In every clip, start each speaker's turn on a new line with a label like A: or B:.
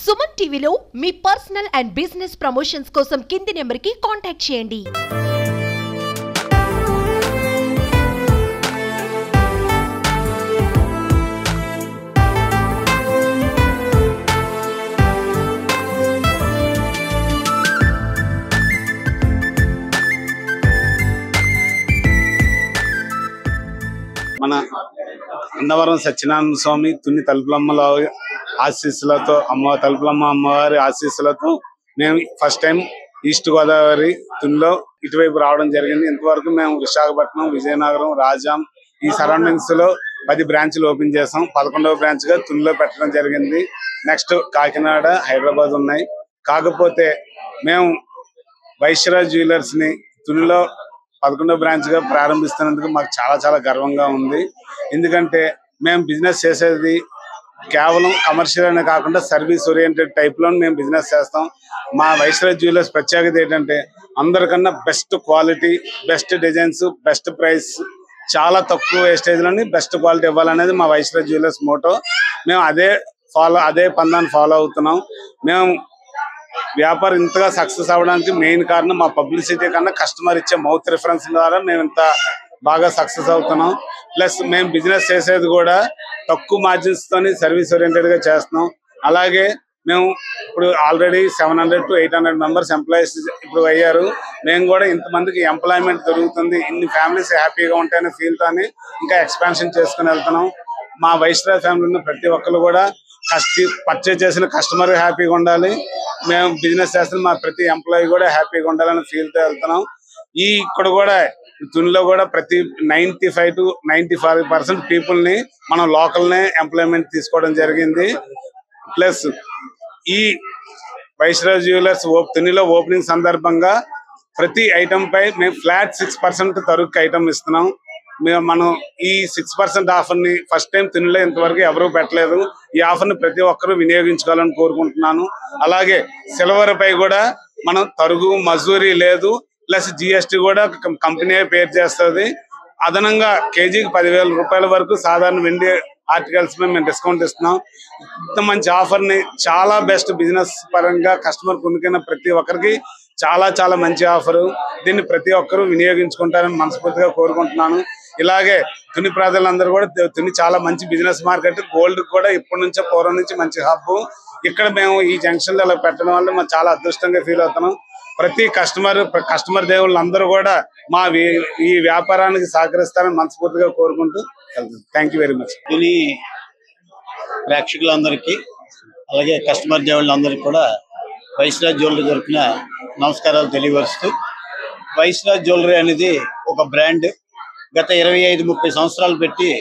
A: సుమన్ టీవీలో మీ personal and business promotions కోసం కింది నెంబర్కి కాంటాక్ట్ చేయండి.
B: మన అన్నవరం సత్యనారాయణ స్వామి తుని తలుపులమ్మల ఆశీస్సులతో తలుపులమ్మ అమ్మవారి ఆశీస్సులతో మేము ఫస్ట్ టైం ఈస్ట్ గోదావరి తునిలో ఇటువైపు రావడం జరిగింది. ఇంతవరకు మేము విశాఖపట్నం, విజయనగరం, రాజాం ఈ సరౌండింగ్స్ లో 10 బ్రాంచ్లు ఓపెన్ చేసాం. 11వ బ్రాంచ్ గా తునిలో పెట్టడం జరిగింది. నెక్స్ట్ కాకినాడ, హైదరాబాద్ ఉన్నాయి. కాకపోతే మేము వైశ్యరాజ్ జ్యువెలర్స్ ని తునిలో 11వ బ్రాంచ్ గా ప్రారంభిస్తున్నందుకు మాకు చాలా గర్వంగా ఉంది. ఎందుకంటే మేము బిజినెస్ చేసేది కేవలం కమర్షియల్ అనే కాకుండా సర్వీస్ ఓరియంటెడ్ టైప్ లో మేము బిజినెస్ చేస్తాం. మా వైశ్యరాజ్ జ్యువెలర్స్ ప్రత్యేకత ఏంటంటే అందరికన్నా best quality, best designs, best price, చాలా తక్కువ వేస్టేజ్ లోని బెస్ట్ క్వాలిటీ ఇవ్వాలనేది మా వైశ్యరాజ్ జ్యువెలర్స్ మోటో. మేము అదే పందాన్ని ఫాలో అవుతున్నాం. మేము వ్యాపారం ఇంతగా సక్సెస్ అవ్వడానికి మెయిన్ కారణం మా పబ్లిసిటీ కన్నా కస్టమర్ ఇచ్చే మౌత్ రిఫరెన్స్ ద్వారా మేము ఇంత బాగా సక్సెస్ అవుతున్నాం. ప్లస్ మేము బిజినెస్ చేసేది కూడా తక్కువ మార్జిన్స్ తోని సర్వీస్ ఓరియంటెడ్ గా చేస్తున్నాం. అలాగే మేము ఇప్పుడు ఆల్రెడీ 700 to 800 మెంబర్స్ ఎంప్లాయీస్ ఇప్పుడు అయ్యారు. మేము కూడా ఇంతమందికి ఎంప్లాయ్మెంట్ దొరుకుతుంది, ఇన్ని ఫ్యామిలీస్ హ్యాపీగా ఉంటాయనే ఫీల్ తోని ఇంకా ఎక్స్పాన్షన్ చేసుకుని వెళ్తున్నాం. మా వైశ్యరాజ్ ఫ్యామిలీ ఉన్న ప్రతి ఒక్కరు కూడా పర్చేజ్ చేసిన కస్టమర్ హ్యాపీగా ఉండాలి, మేము బిజినెస్ చేస్తున్న మా ప్రతి ఎంప్లాయీ కూడా హ్యాపీగా ఉండాలని ఫీల్ తో వెళ్తున్నాం. ఇక్కడ కూడా తునిలో కూడా ప్రతి 95 to 95% పీపుల్ ని మనం లోకల్ నే ఎంప్లాయ్మెంట్ తీసుకోవడం జరిగింది. ప్లస్ ఈ వైశ్యరాజ్ జ్యువెలర్స్ తునిలో ఓపెనింగ్ సందర్భంగా ప్రతి ఐటమ్ పై మేము ఫ్లాట్ 6% తరుగు ఐటమ్ ఇస్తున్నాం. మనం ఈ 6% ఆఫర్ ని ఫస్ట్ టైం తునిలో ఇంతవరకు ఎవరూ పెట్టలేదు. ఈ ఆఫర్ ని ప్రతి ఒక్కరూ వినియోగించుకోవాలని కోరుకుంటున్నాను. అలాగే సిల్వర్ పై కూడా మనం తరుగు మజూరీ లేదు, ప్లస్ జిఎస్టీ కూడా కంపెనీ పేరు చేస్తుంది. అదనంగా కేజీకి 10,000 రూపాయల వరకు సాధారణ వెండి ఆర్టికల్స్ మీద మేము డిస్కౌంట్ ఇస్తున్నాం. ఇంత మంచి ఆఫర్ ని చాలా బెస్ట్ బిజినెస్ పరంగా కస్టమర్ కొనుక్కున్న ప్రతి ఒక్కరికి చాలా మంచి ఆఫరు. దీన్ని ప్రతి ఒక్కరూ వినియోగించుకుంటారని మనస్ఫూర్తిగా కోరుకుంటున్నాను. ఇలాగే తుని ప్రజలందరూ కూడా తుని చాలా మంచి బిజినెస్ మార్కెట్, గోల్డ్ కూడా ఇప్పటి నుంచే పూర్వం నుంచి మంచి హబ్. ఇక్కడ మేము ఈ జంక్షన్ లో ఇలా పెట్టడం వల్ల మేము చాలా అదృష్టంగా ఫీల్ అవుతున్నాం. ప్రతి కస్టమర్ దేవుళ్ళు అందరూ కూడా మా ఈ వ్యాపారానికి సహకరిస్తారని మనస్ఫూర్తిగా కోరుకుంటూ thank you very much.
C: Tuni ప్రేక్షకులందరికీ అలాగే కస్టమర్ దేవుళ్ళందరికీ కూడా వైశ్యరాజ్ జ్యువెలరీ తరఫున నమస్కారాలు తెలియపరుస్తూ, వైశ్యరాజ్ జ్యువెలరీ అనేది ఒక బ్రాండ్. గత 25-30 సంవత్సరాలు పెట్టి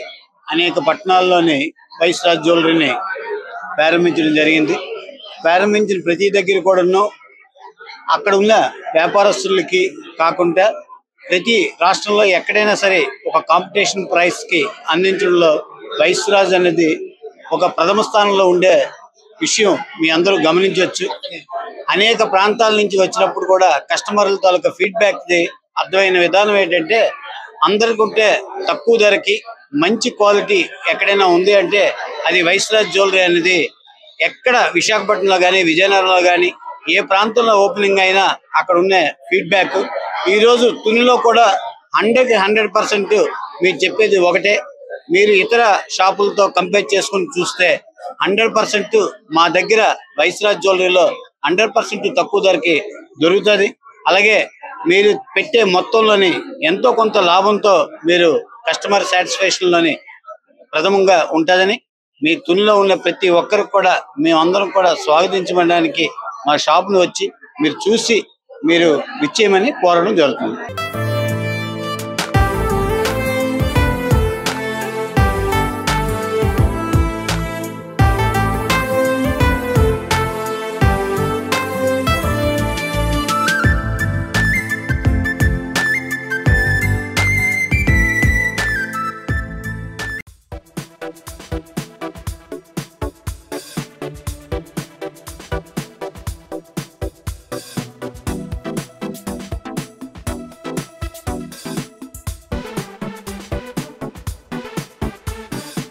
C: అనేక పట్టణాల్లోని వైశ్యరాజ్ జ్యువెలరీని ప్రారంభించడం జరిగింది. ప్రారంభించిన ప్రతి దగ్గర కూడాను అక్కడ ఉన్న వ్యాపారస్తులకి కాకుండా ప్రతి రాష్ట్రంలో ఎక్కడైనా సరే ఒక కాంపిటీషన్ ప్రైస్కి అందించడంలో వైశ్యరాజ్ అనేది ఒక ప్రథమ స్థానంలో ఉండే విషయం మీ అందరూ గమనించవచ్చు. అనేక ప్రాంతాల నుంచి వచ్చినప్పుడు కూడా కస్టమర్ల తాలూకా ఫీడ్బ్యాక్ది అర్థమైన విధానం ఏంటంటే, అందరికంటే తక్కువ ధరకి మంచి క్వాలిటీ ఎక్కడైనా ఉంది అంటే అది వైశ్యరాజ్ జ్యువెలరీ అనేది. ఎక్కడ విశాఖపట్నంలో కానీ, విజయనగరంలో కానీ, ఏ ప్రాంతంలో ఓపెనింగ్ అయినా అక్కడ ఉన్న ఫీడ్బ్యాక్ ఈరోజు తునిలో కూడా 100% మీరు చెప్పేది ఒకటే. మీరు ఇతర షాపులతో కంపేర్ చేసుకుని చూస్తే 100% మా దగ్గర వైశ్యరాజ్ జ్యువెలరీలో 100% తక్కువ ధరకి దొరుకుతుంది. అలాగే మీరు పెట్టే మొత్తంలోని ఎంతో కొంత లాభంతో మీరు కస్టమర్ సాటిస్ఫాక్షన్లోని ప్రథమంగా ఉంటుందని మీ తునిలో ఉన్న ప్రతి ఒక్కరికి కూడా మేమందరం కూడా స్వాగతించడానికి మా షాప్ను వచ్చి మీరు చూసి మీరు విచ్చేయమని కోరడం జరుగుతుంది.